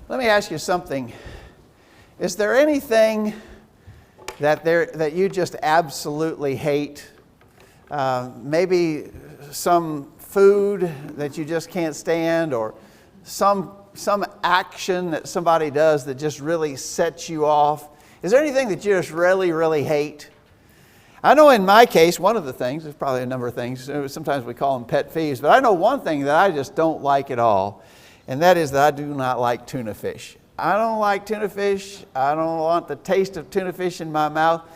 Let me ask you something. Is there anything that you just absolutely hate? Maybe some food that you just can't stand, or some action that somebody does that just really sets you off? Is there anything that you just really, really hate? I know in my case, one of the things, there's probably a number of things, sometimes we call them pet peeves, but I know one thing that I just don't like at all, and that is that I do not like tuna fish. I don't like tuna fish. I don't want the taste of tuna fish in my mouth.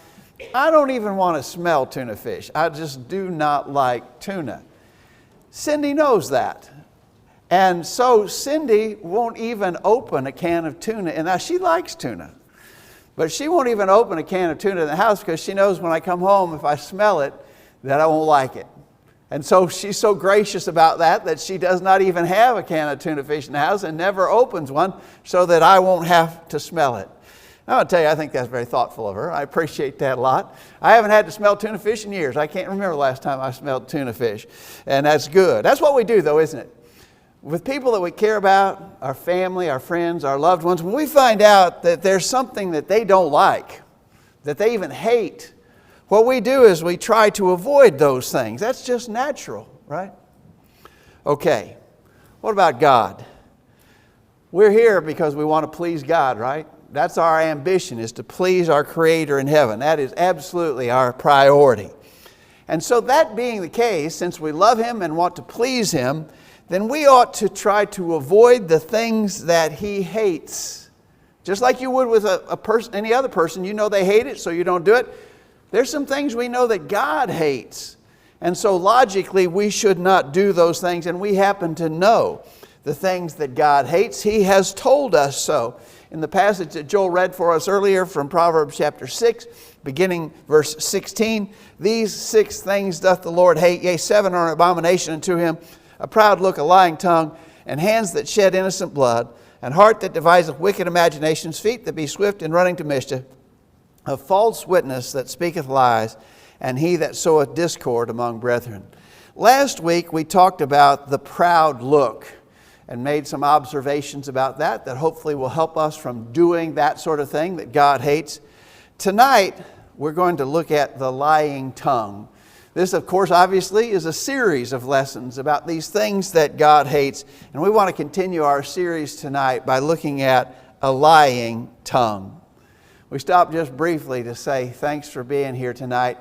I don't even want to smell tuna fish. I just do not like tuna. Cindy knows that. And so Cindy won't even open a can of tuna. And now she likes tuna. But she won't even open a can of tuna in the house because she knows when I come home, if I smell it, that I won't like it. And so she's so gracious about that she does not even have a can of tuna fish in the house and never opens one so that I won't have to smell it. I want to tell you, I think that's very thoughtful of her. I appreciate that a lot. I haven't had to smell tuna fish in years. I can't remember the last time I smelled tuna fish. And that's good. That's what we do though, isn't it? With people that we care about, our family, our friends, our loved ones, when we find out that there's something that they don't like, that they even hate, what we do is we try to avoid those things. That's just natural, right? Okay, what about God? We're here because we want to please God, right? That's our ambition, is to please our Creator in heaven. That is absolutely our priority. And so that being the case, since we love Him and want to please Him, then we ought to try to avoid the things that He hates. Just like you would with a person, any other person, you know they hate it, so you don't do it. There's some things we know that God hates. And so logically, we should not do those things, and we happen to know the things that God hates. He has told us so. In the passage that Joel read for us earlier from Proverbs chapter 6, beginning verse 16, these 6 things doth the Lord hate, yea, 7 are an abomination unto Him: a proud look, a lying tongue, and hands that shed innocent blood, and heart that deviseth wicked imaginations, feet that be swift in running to mischief, a false witness that speaketh lies, and he that soweth discord among brethren. Last week we talked about the proud look and made some observations about that hopefully will help us from doing that sort of thing that God hates. Tonight we're going to look at the lying tongue. This, of course, obviously is a series of lessons about these things that God hates. And we want to continue our series tonight by looking at a lying tongue. We stopped just briefly to say thanks for being here tonight.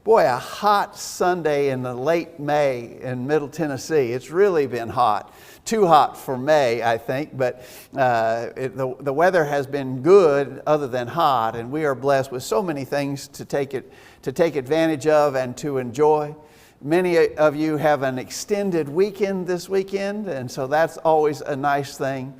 Boy, a hot Sunday in the late May in Middle Tennessee. It's really been hot. Too hot for May, I think, but the weather has been good other than hot, and we are blessed with so many things to take advantage of and to enjoy. Many of you have an extended weekend this weekend, and so that's always a nice thing.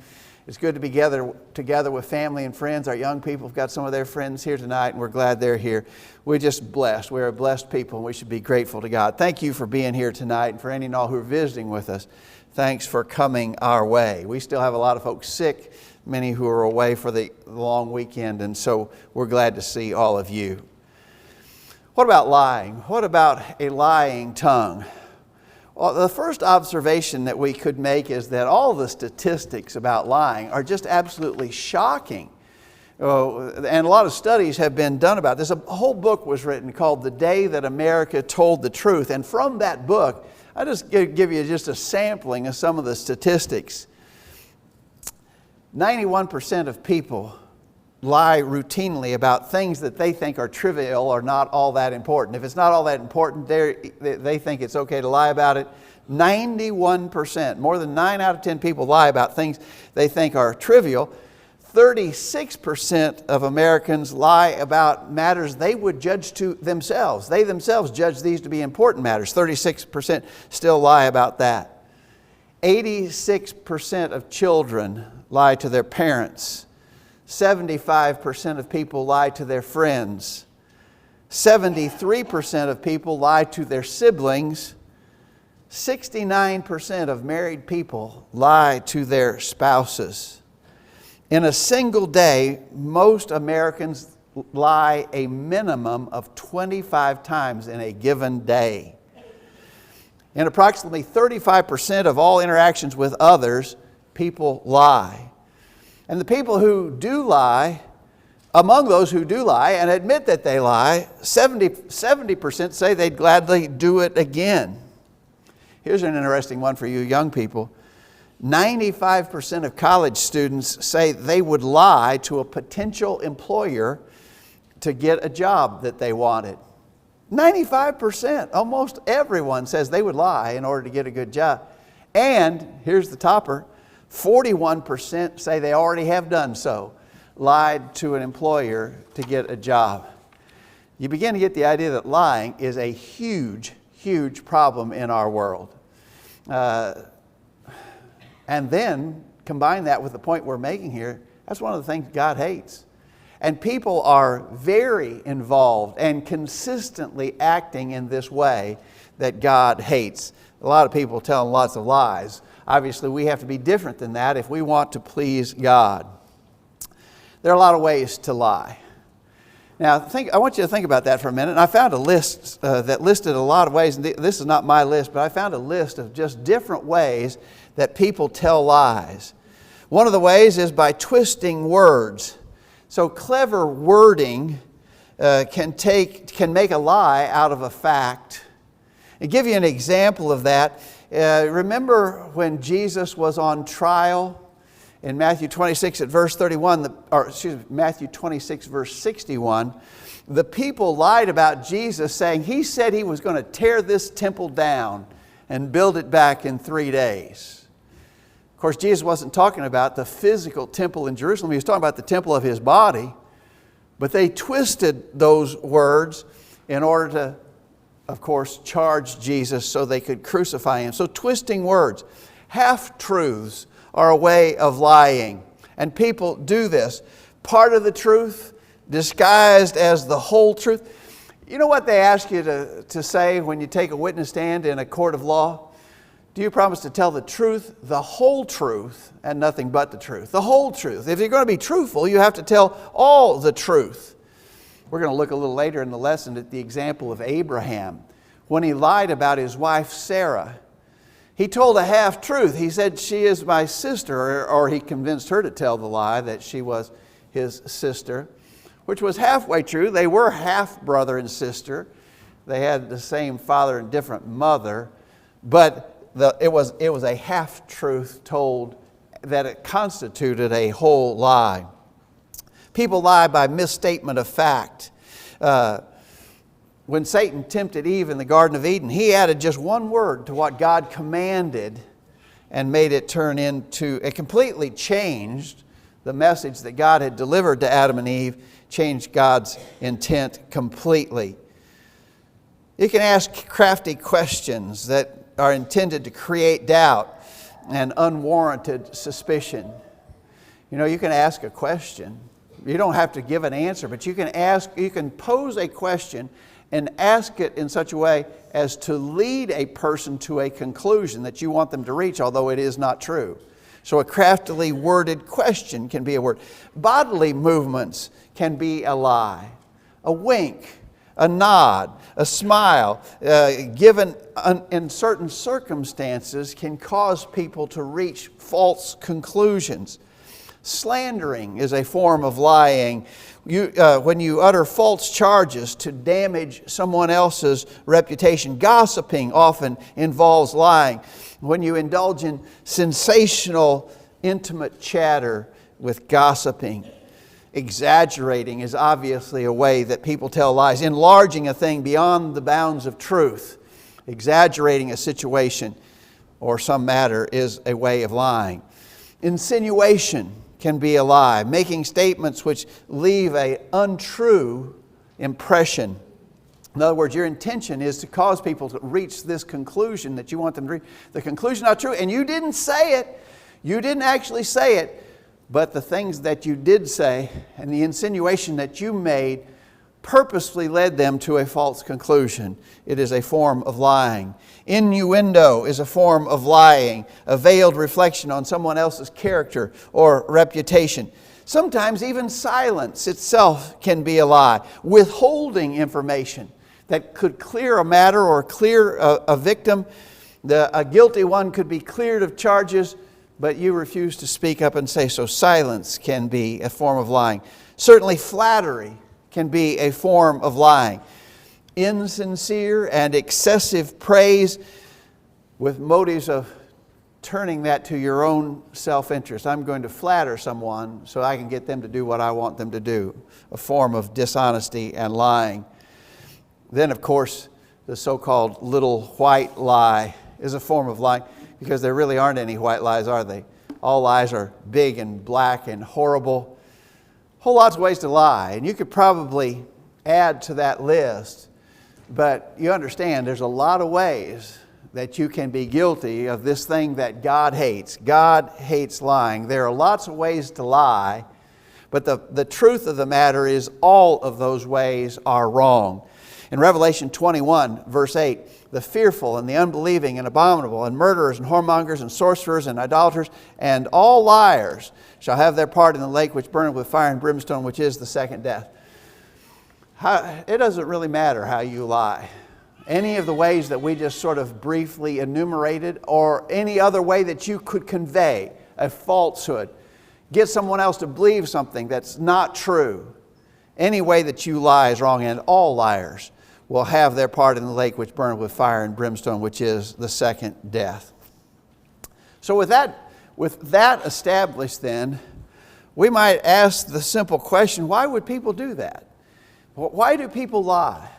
It's good to be together with family and friends. Our young people have got some of their friends here tonight, and we're glad they're here. We're just blessed. We're a blessed people, and we should be grateful to God. Thank you for being here tonight, and for any and all who are visiting with us, thanks for coming our way. We still have a lot of folks sick, many who are away for the long weekend, and so we're glad to see all of you. What about lying? What about a lying tongue? Well, the first observation that we could make is that all the statistics about lying are just absolutely shocking. And a lot of studies have been done about this. A whole book was written called The Day That America Told the Truth. And from that book, I just give you just a sampling of some of the statistics. 91% of people lie routinely about things that they think are trivial or not all that important. If it's not all that important, they think it's okay to lie about it. 91%, more than 9 out of 10 people lie about things they think are trivial. 36% of Americans lie about matters they would judge to themselves. They themselves judge these to be important matters. 36% still lie about that. 86% of children lie to their parents. 75% of people lie to their friends. 73% of people lie to their siblings. 69% of married people lie to their spouses. In a single day, most Americans lie a minimum of 25 times in a given day. In approximately 35% of all interactions with others, people lie. And the people who do lie, among those who do lie and admit that they lie, 70% say they'd gladly do it again. Here's an interesting one for you young people. 95% of college students say they would lie to a potential employer to get a job that they wanted. 95%, almost everyone says they would lie in order to get a good job. And here's the topper, 41% say they already have done so, lied to an employer to get a job. You begin to get the idea that lying is a huge, huge problem in our world. And then combine that with the point we're making here, that's one of the things God hates. And people are very involved and consistently acting in this way that God hates. A lot of people telling lots of lies. Obviously, we have to be different than that if we want to please God. There are a lot of ways to lie. Now, I want you to think about that for a minute. And I found a list that listed a lot of ways. And this is not my list, but I found a list of just different ways that people tell lies. One of the ways is by twisting words. So clever wording can make a lie out of a fact. I'll give you an example of that. Remember when Jesus was on trial in Matthew 26 at verse 31, Matthew 26 verse 61, the people lied about Jesus saying he said he was going to tear this temple down and build it back in 3 days. Of course, Jesus wasn't talking about the physical temple in Jerusalem. He was talking about the temple of His body. But they twisted those words in order to, of course, charge Jesus so they could crucify Him. So twisting words. Half-truths are a way of lying. And people do this. Part of the truth disguised as the whole truth. You know what they ask you to say when you take a witness stand in a court of law? Do you promise to tell the truth, the whole truth, and nothing but the truth? The whole truth. If you're going to be truthful, you have to tell all the truth. We're going to look a little later in the lesson at the example of Abraham. When he lied about his wife Sarah, he told a half-truth. He said, she is my sister, or he convinced her to tell the lie that she was his sister, which was halfway true. They were half brother and sister. They had the same father and different mother, but it was a half-truth told that it constituted a whole lie. People lie by misstatement of fact. When Satan tempted Eve in the Garden of Eden, he added just one word to what God commanded and made it turn into, it completely changed the message that God had delivered to Adam and Eve, changed God's intent completely. You can ask crafty questions that are intended to create doubt and unwarranted suspicion. You know, you can ask a question. You don't have to give an answer, but you can pose a question and ask it in such a way as to lead a person to a conclusion that you want them to reach, although it is not true. So a craftily worded question can be a word. Bodily movements can be a lie. A wink, a nod, a smile, given in certain circumstances can cause people to reach false conclusions. Slandering is a form of lying. When you utter false charges to damage someone else's reputation. Gossiping often involves lying. When you indulge in sensational, intimate chatter with gossiping. Exaggerating is obviously a way that people tell lies. Enlarging a thing beyond the bounds of truth. Exaggerating a situation or some matter is a way of lying. Insinuation can be a lie. Making statements which leave an untrue impression. In other words, your intention is to cause people to reach this conclusion that you want them to reach. The conclusion is not true, and you didn't say it. You didn't actually say it. But the things that you did say and the insinuation that you made purposely led them to a false conclusion. It is a form of lying. Innuendo is a form of lying, a veiled reflection on someone else's character or reputation. Sometimes even silence itself can be a lie. Withholding information that could clear a matter or clear a victim. A guilty one could be cleared of charges but you refuse to speak up and say so. Silence can be a form of lying. Certainly flattery can be a form of lying. Insincere and excessive praise with motives of turning that to your own self-interest. I'm going to flatter someone so I can get them to do what I want them to do. A form of dishonesty and lying. Then, of course, the so-called little white lie is a form of lying, because there really aren't any white lies, are they? All lies are big and black and horrible. Whole lots of ways to lie, and you could probably add to that list, but you understand there's a lot of ways that you can be guilty of this thing that God hates. God hates lying. There are lots of ways to lie, but the truth of the matter is all of those ways are wrong. In Revelation 21, verse 8, the fearful and the unbelieving and abominable and murderers and whoremongers and sorcerers and idolaters and all liars shall have their part in the lake which burneth with fire and brimstone, which is the second death. It doesn't really matter how you lie. Any of the ways that we just sort of briefly enumerated, or any other way that you could convey a falsehood, get someone else to believe something that's not true. Any way that you lie is wrong, and all liars will have their part in the lake which burneth with fire and brimstone, which is the second death. So with that established, then, we might ask the simple question, why would people do that? Why do people lie?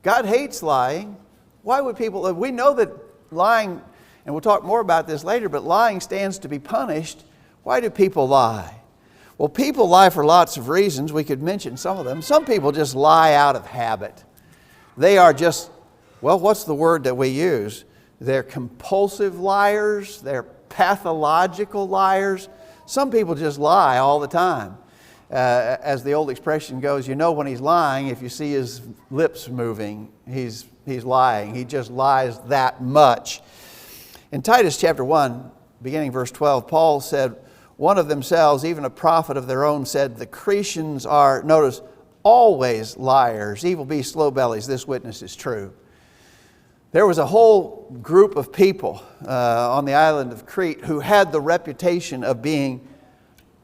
God hates lying. Why would people? We know that lying, and we'll talk more about this later, but lying stands to be punished. Why do people lie? Well, people lie for lots of reasons. We could mention some of them. Some people just lie out of habit. They are just, well, what's the word that we use? They're compulsive liars. They're pathological liars. Some people just lie all the time. As the old expression goes, you know when he's lying if you see his lips moving. He's lying. He just lies that much. In Titus chapter 1, beginning verse 12, Paul said, one of themselves, even a prophet of their own, said, the Cretans are, notice, always liars, evil beasts, slow bellies. This witness is true. There was a whole group of people on the island of Crete who had the reputation of being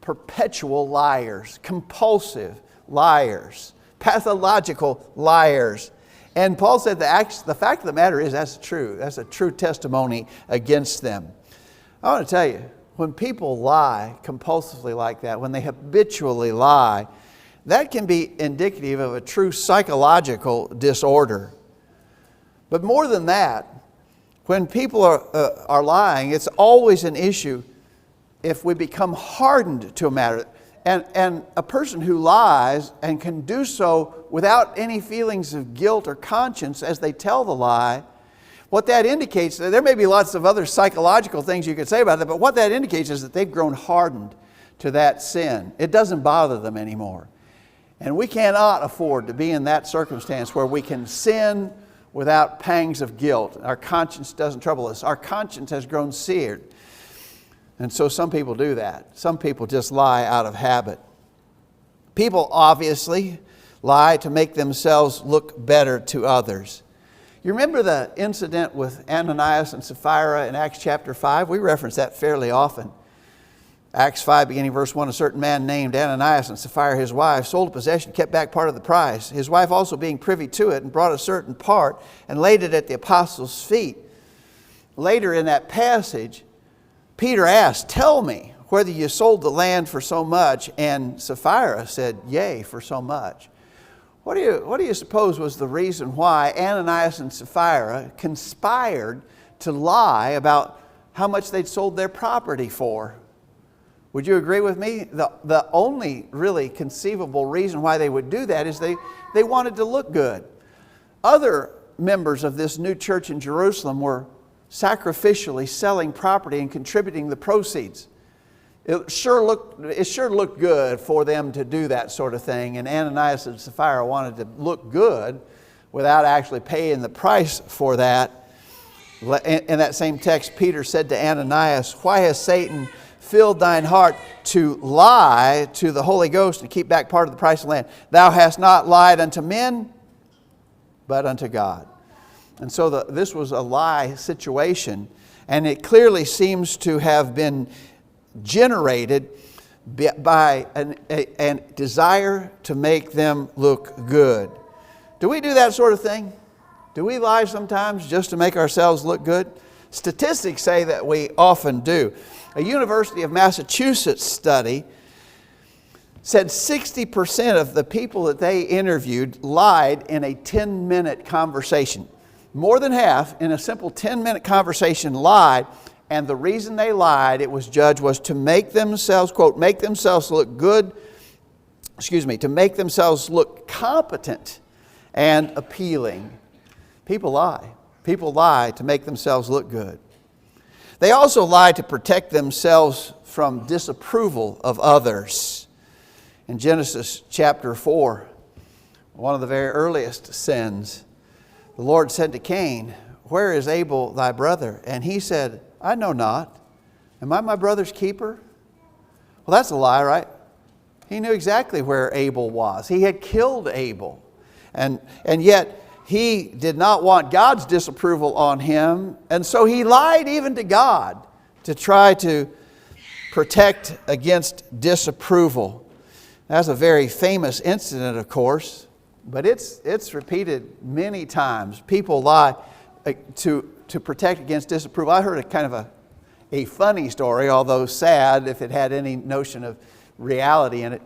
perpetual liars, compulsive liars, pathological liars. And Paul said the fact of the matter is that's true. That's a true testimony against them. I want to tell you, when people lie compulsively like that, when they habitually lie, that can be indicative of a true psychological disorder. But more than that, when people are lying, it's always an issue if we become hardened to a matter. And a person who lies and can do so without any feelings of guilt or conscience as they tell the lie, what that indicates, there may be lots of other psychological things you could say about it, but what that indicates is that they've grown hardened to that sin. It doesn't bother them anymore. And we cannot afford to be in that circumstance where we can sin without pangs of guilt. Our conscience doesn't trouble us. Our conscience has grown seared. And so some people do that. Some people just lie out of habit. People obviously lie to make themselves look better to others. You remember the incident with Ananias and Sapphira in Acts chapter 5? We reference that fairly often. Acts 5, beginning verse 1, a certain man named Ananias and Sapphira his wife sold a possession, kept back part of the price. His wife also being privy to it, and brought a certain part and laid it at the apostles' feet. Later in that passage, Peter asked, tell me whether you sold the land for so much. And Sapphira said, yea, for so much. What do you suppose was the reason why Ananias and Sapphira conspired to lie about how much they'd sold their property for? Would you agree with me? The only really conceivable reason why they would do that is they wanted to look good. Other members of this new church in Jerusalem were sacrificially selling property and contributing the proceeds. It sure looked good for them to do that sort of thing, and Ananias and Sapphira wanted to look good without actually paying the price for that. In that same text, Peter said to Ananias, why has Satan filled thine heart to lie to the Holy Ghost and keep back part of the price of land? Thou hast not lied unto men, but unto God. And so this was a lie situation. And it clearly seems to have been generated by a desire to make them look good. Do we do that sort of thing? Do we lie sometimes just to make ourselves look good? Statistics say that we often do. A University of Massachusetts study said 60% of the people that they interviewed lied in a 10-minute conversation. More than half in a simple 10-minute conversation lied, and the reason they lied, it was judged, was to make themselves, quote, make themselves look good, to make themselves look competent and appealing. People lie. People lie to make themselves look good. They also lie to protect themselves from disapproval of others. In Genesis chapter 4, one of the very earliest sins, the Lord said to Cain, "Where is Abel thy brother?" And he said, "I know not. Am I my brother's keeper?" Well, that's a lie, right? He knew exactly where Abel was. He had killed Abel. And yet he did not want God's disapproval on him. And so he lied even to God to try to protect against disapproval. That's a very famous incident, of course, but it's repeated many times. People lie to protect against disapproval. I heard a kind of a funny story, although sad if it had any notion of reality in it.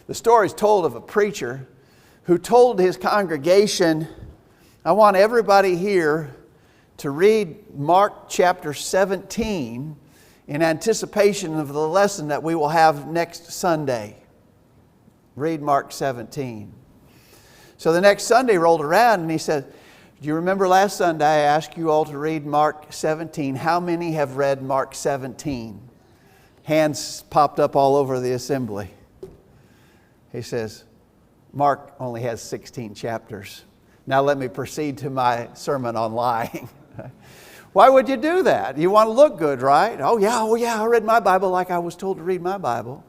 The story is told of a preacher who told his congregation, "I want everybody here to read Mark chapter 17 in anticipation of the lesson that we will have next Sunday." Read Mark 17. So the next Sunday rolled around and he said, "Do you remember last Sunday I asked you all to read Mark 17? How many have read Mark 17? Hands popped up all over the assembly. He says, "Mark only has 16 chapters. Now let me proceed to my sermon on lying." Why would you do that? You want to look good, right? Oh yeah, I read my Bible like I was told to read my Bible.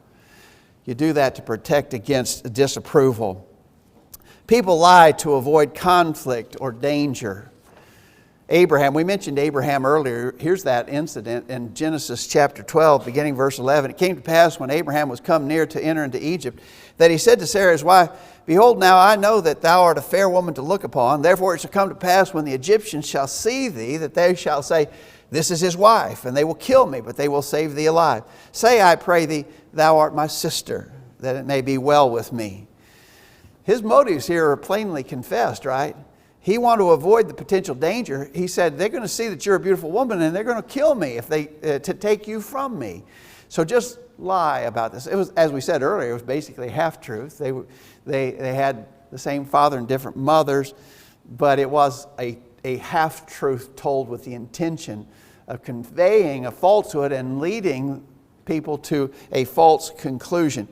You do that to protect against disapproval. People lie to avoid conflict or danger. Abraham, we mentioned Abraham earlier. Here's that incident in Genesis chapter 12, beginning verse 11. "It came to pass when Abraham was come near to enter into Egypt, that he said to Sarah his wife, Behold, now I know that thou art a fair woman to look upon. Therefore it shall come to pass when the Egyptians shall see thee, that they shall say, This is his wife, and they will kill me, but they will save thee alive. Say, I pray thee, thou art my sister, that it may be well with me." His motives here are plainly confessed, right? He wanted to avoid the potential danger. He said, they're going to see that you're a beautiful woman and they're going to kill me if they to take you from me. So just lie about this. It was, as we said earlier, it was basically half-truth. They had the same father and different mothers, but it was a half-truth told with the intention of conveying a falsehood and leading people to a false conclusion.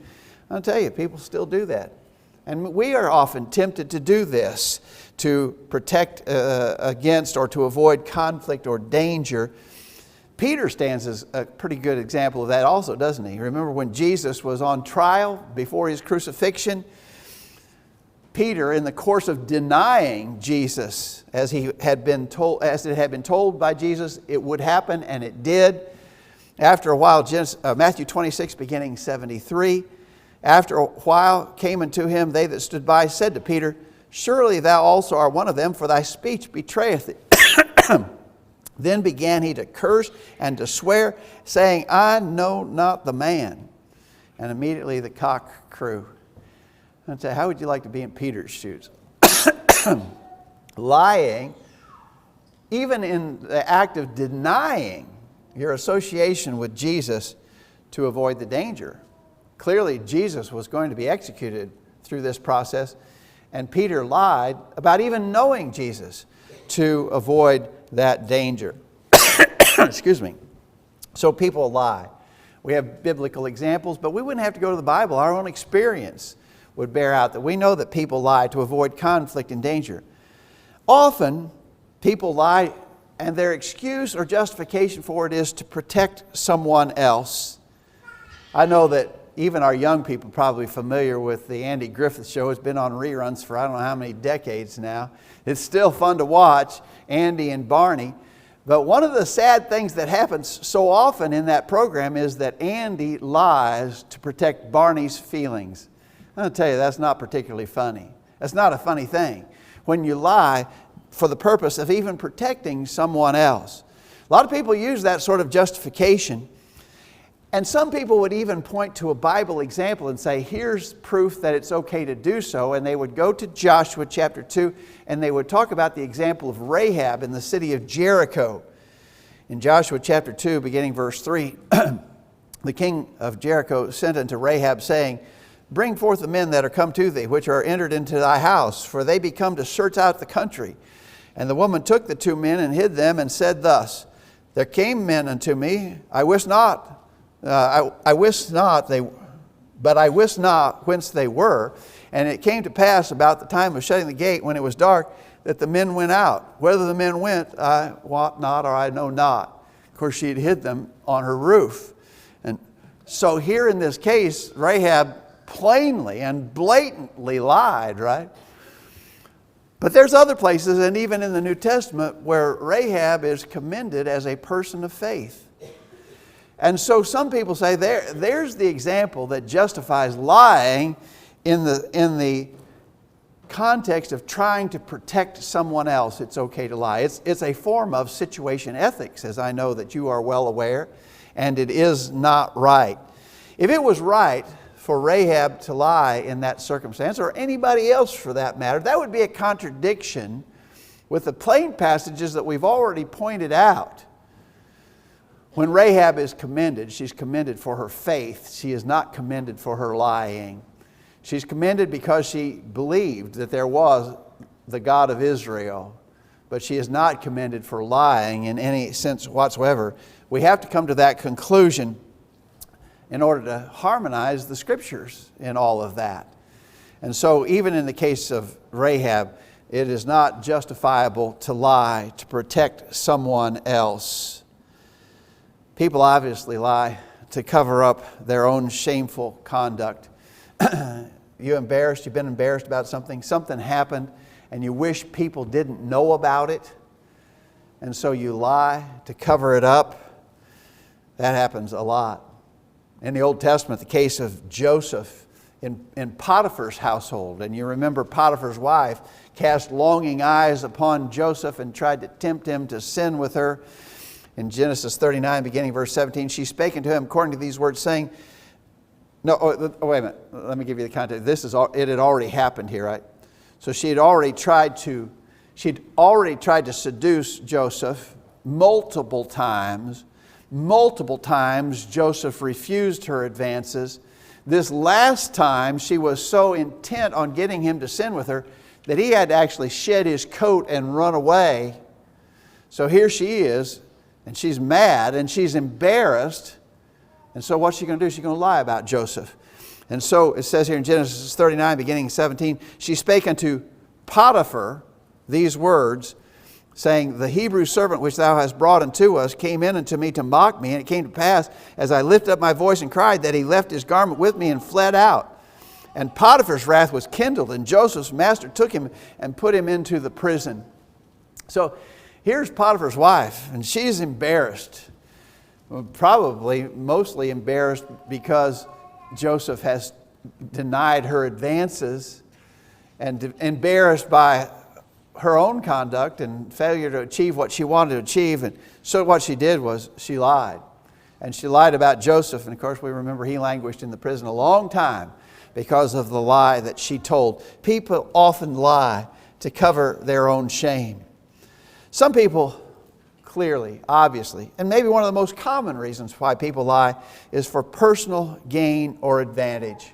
I'll tell you, people still do that. And we are often tempted to do this to protect against or to avoid conflict or danger. Peter stands as a pretty good example of that also, doesn't he? Remember when Jesus was on trial before his crucifixion? Peter, in the course of denying Jesus, as it had been told by Jesus it would happen, and it did. After a while, Matthew 26, beginning 73, after a while came unto him they that stood by, said to Peter, Surely thou also art one of them, for thy speech betrayeth thee. Then began he to curse and to swear, saying, I know not the man. And immediately the cock crew. I'd say, how would you like to be in Peter's shoes? Lying, even in the act of denying your association with Jesus to avoid the danger. Clearly, Jesus was going to be executed through this process, and Peter lied about even knowing Jesus to avoid that danger. Excuse me. So people lie. We have biblical examples, but we wouldn't have to go to the Bible. Our own experience would bear out that we know that people lie to avoid conflict and danger. Often, people lie, and their excuse or justification for it is to protect someone else. I know that even our young people are probably familiar with the Andy Griffith Show. It's been on reruns for I don't know how many decades now. It's still fun to watch, Andy and Barney. But one of the sad things that happens so often in that program is that Andy lies to protect Barney's feelings. I'm going to tell you, that's not particularly funny. That's not a funny thing when you lie for the purpose of even protecting someone else. A lot of people use that sort of justification. And some people would even point to a Bible example and say, here's proof that it's okay to do so. And they would go to Joshua chapter 2 and they would talk about the example of Rahab in the city of Jericho. In Joshua chapter 2, beginning verse 3, the king of Jericho sent unto Rahab, saying, bring forth the men that are come to thee, which are entered into thy house, for they be come to search out the country. And the woman took the 2 men and hid them and said thus, there came men unto me, I wist not whence they were. And it came to pass about the time of shutting the gate, when it was dark, that the men went out. Whether the men went, I wot not, or I know not. Of course, she had hid them on her roof. And so here in this case, Rahab plainly and blatantly lied, right? But there's other places, and even in the New Testament, where Rahab is commended as a person of faith. And so some people say there's the example that justifies lying in the context of trying to protect someone else. It's okay to lie. It's a form of situation ethics, as I know that you are well aware, and it is not right. If it was right for Rahab to lie in that circumstance, or anybody else for that matter, that would be a contradiction with the plain passages that we've already pointed out. When Rahab is commended, she's commended for her faith. She is not commended for her lying. She's commended because she believed that there was the God of Israel, but she is not commended for lying in any sense whatsoever. We have to come to that conclusion in order to harmonize the Scriptures in all of that. And so even in the case of Rahab, it is not justifiable to lie to protect someone else. People obviously lie to cover up their own shameful conduct. You've been embarrassed about something happened, and you wish people didn't know about it, and so you lie to cover it up. That happens a lot. In the Old Testament, the case of Joseph in Potiphar's household, and you remember Potiphar's wife cast longing eyes upon Joseph and tried to tempt him to sin with her. In Genesis 39, beginning verse 17, she spake unto him according to these words, saying, wait a minute, let me give you the context. It had already happened here, right? So she'd already tried to seduce Joseph multiple times. Multiple times Joseph refused her advances. This last time she was so intent on getting him to sin with her that he had to actually shed his coat and run away. So here she is, and she's mad and she's embarrassed. And so what's she going to do? She's going to lie about Joseph. And so it says here in Genesis 39, beginning 17, she spake unto Potiphar these words, saying, the Hebrew servant which thou hast brought unto us came in unto me to mock me. And it came to pass, as I lifted up my voice and cried, that he left his garment with me and fled out. And Potiphar's wrath was kindled, and Joseph's master took him and put him into the prison. So here's Potiphar's wife, and she's embarrassed. Probably mostly embarrassed because Joseph has denied her advances, and embarrassed by her own conduct and failure to achieve what she wanted to achieve. And so what she did was she lied. And she lied about Joseph. And of course we remember he languished in the prison a long time because of the lie that she told. People often lie to cover their own shame. Some people clearly, obviously, and maybe one of the most common reasons why people lie is for personal gain or advantage.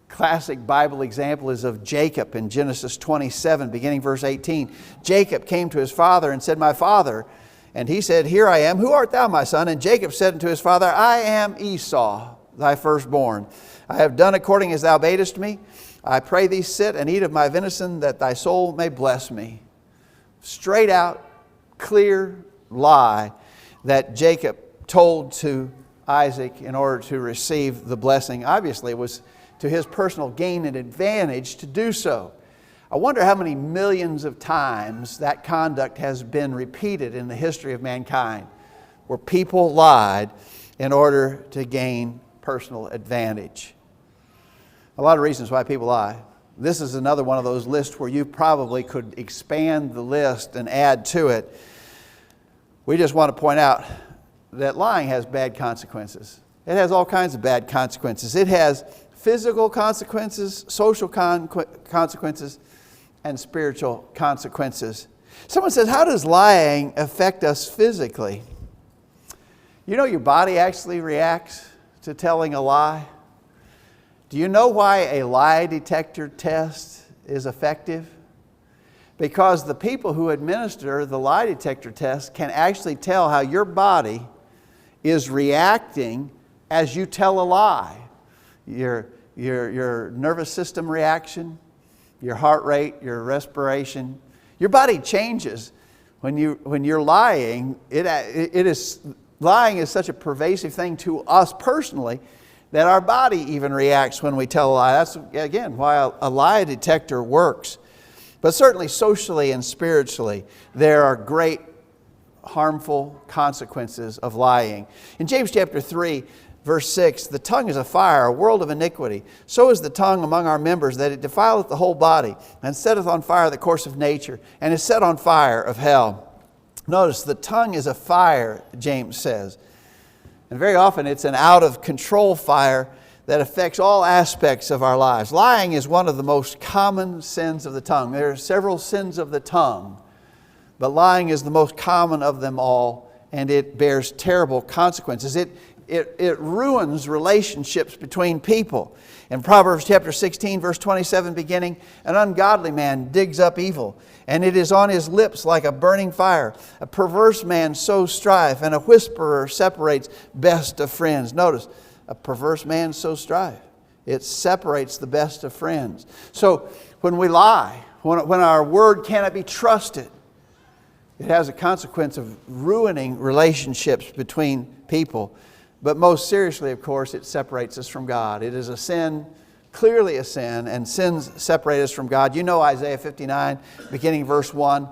Classic Bible example is of Jacob in Genesis 27, beginning verse 18. Jacob came to his father and said, my father. And he said, here I am. Who art thou, my son? And Jacob said unto his father, I am Esau, thy firstborn. I have done according as thou badest me. I pray thee sit and eat of my venison, that thy soul may bless me. Straight out, clear lie that Jacob told to Isaac in order to receive the blessing. Obviously, it was to his personal gain and advantage to do so. I wonder how many millions of times that conduct has been repeated in the history of mankind, where people lied in order to gain personal advantage. A lot of reasons why people lie. This is another one of those lists where you probably could expand the list and add to it. We just want to point out that lying has bad consequences. It has all kinds of bad consequences. It has physical consequences, social consequences, and spiritual consequences. Someone says, how does lying affect us physically? You know your body actually reacts to telling a lie. Do you know why a lie detector test is effective? Because the people who administer the lie detector test can actually tell how your body is reacting as you tell a lie. Your nervous system reaction, your heart rate, your respiration. Your body changes when you're lying. Lying is such a pervasive thing to us personally that our body even reacts when we tell a lie. That's, again, why a lie detector works. But certainly socially and spiritually, there are great harmful consequences of lying. In James chapter 3, verse 6, the tongue is a fire, a world of iniquity. So is the tongue among our members, that it defileth the whole body, and setteth on fire the course of nature, and is set on fire of hell. Notice, the tongue is a fire, James says. And very often it's an out-of-control fire that affects all aspects of our lives. Lying is one of the most common sins of the tongue. There are several sins of the tongue, but lying is the most common of them all, and it bears terrible consequences. It ruins relationships between people. In Proverbs chapter 16, verse 27 beginning, an ungodly man digs up evil, and it is on his lips like a burning fire. A perverse man sows strife, and a whisperer separates best of friends. Notice, a perverse man sows strife. It separates the best of friends. So when we lie, when our word cannot be trusted, it has a consequence of ruining relationships between people. But most seriously, of course, it separates us from God. It is a sin, clearly a sin, and sins separate us from God. You know Isaiah 59, beginning verse 1.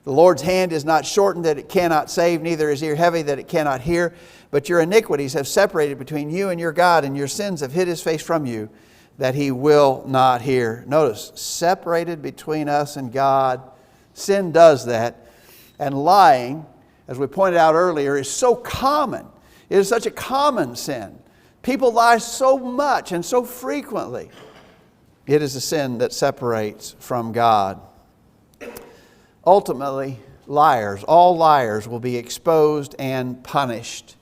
The Lord's hand is not shortened that it cannot save, neither is ear heavy that it cannot hear. But your iniquities have separated between you and your God, and your sins have hid His face from you, that He will not hear. Notice, separated between us and God. Sin does that. And lying, as we pointed out earlier, is so common. It is such a common sin. People lie so much and so frequently. It is a sin that separates from God. Ultimately, all liars will be exposed and punished.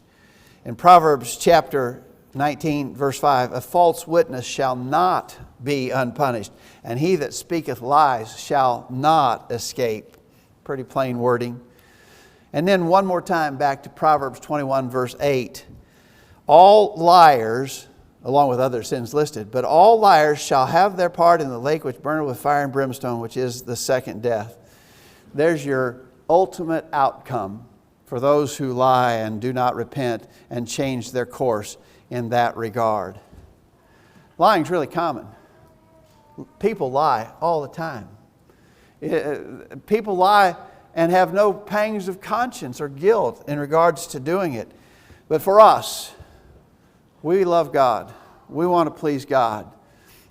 In Proverbs chapter 19, verse 5, a false witness shall not be unpunished, and he that speaketh lies shall not escape. Pretty plain wording. And then one more time back to Proverbs 21, verse 8. All liars, along with other sins listed, but all liars shall have their part in the lake which burneth with fire and brimstone, which is the second death. There's your ultimate outcome for those who lie and do not repent and change their course in that regard. Lying is really common. People lie all the time. People lie and have no pangs of conscience or guilt in regards to doing it. But for us, we love God. We want to please God.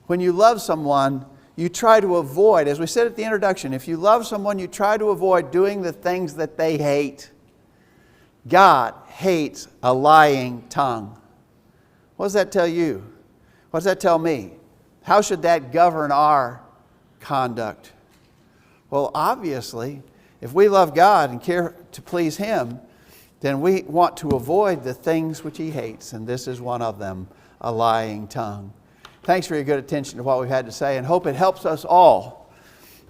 When you love someone, you try to avoid, as we said at the introduction, if you love someone, you try to avoid doing the things that they hate. God hates a lying tongue. What does that tell you? What does that tell me? How should that govern our conduct? Well, obviously, if we love God and care to please Him, then we want to avoid the things which He hates, and this is one of them, a lying tongue. Thanks for your good attention to what we've had to say, and hope it helps us all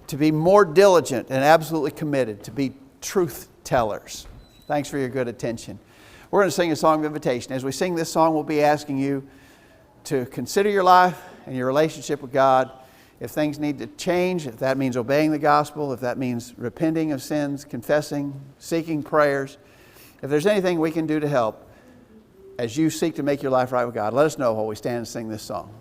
to be more diligent and absolutely committed to be truth tellers. Thanks for your good attention. We're going to sing a song of invitation. As we sing this song, we'll be asking you to consider your life and your relationship with God. If things need to change, if that means obeying the gospel, if that means repenting of sins, confessing, seeking prayers, if there's anything we can do to help as you seek to make your life right with God, let us know while we stand and sing this song.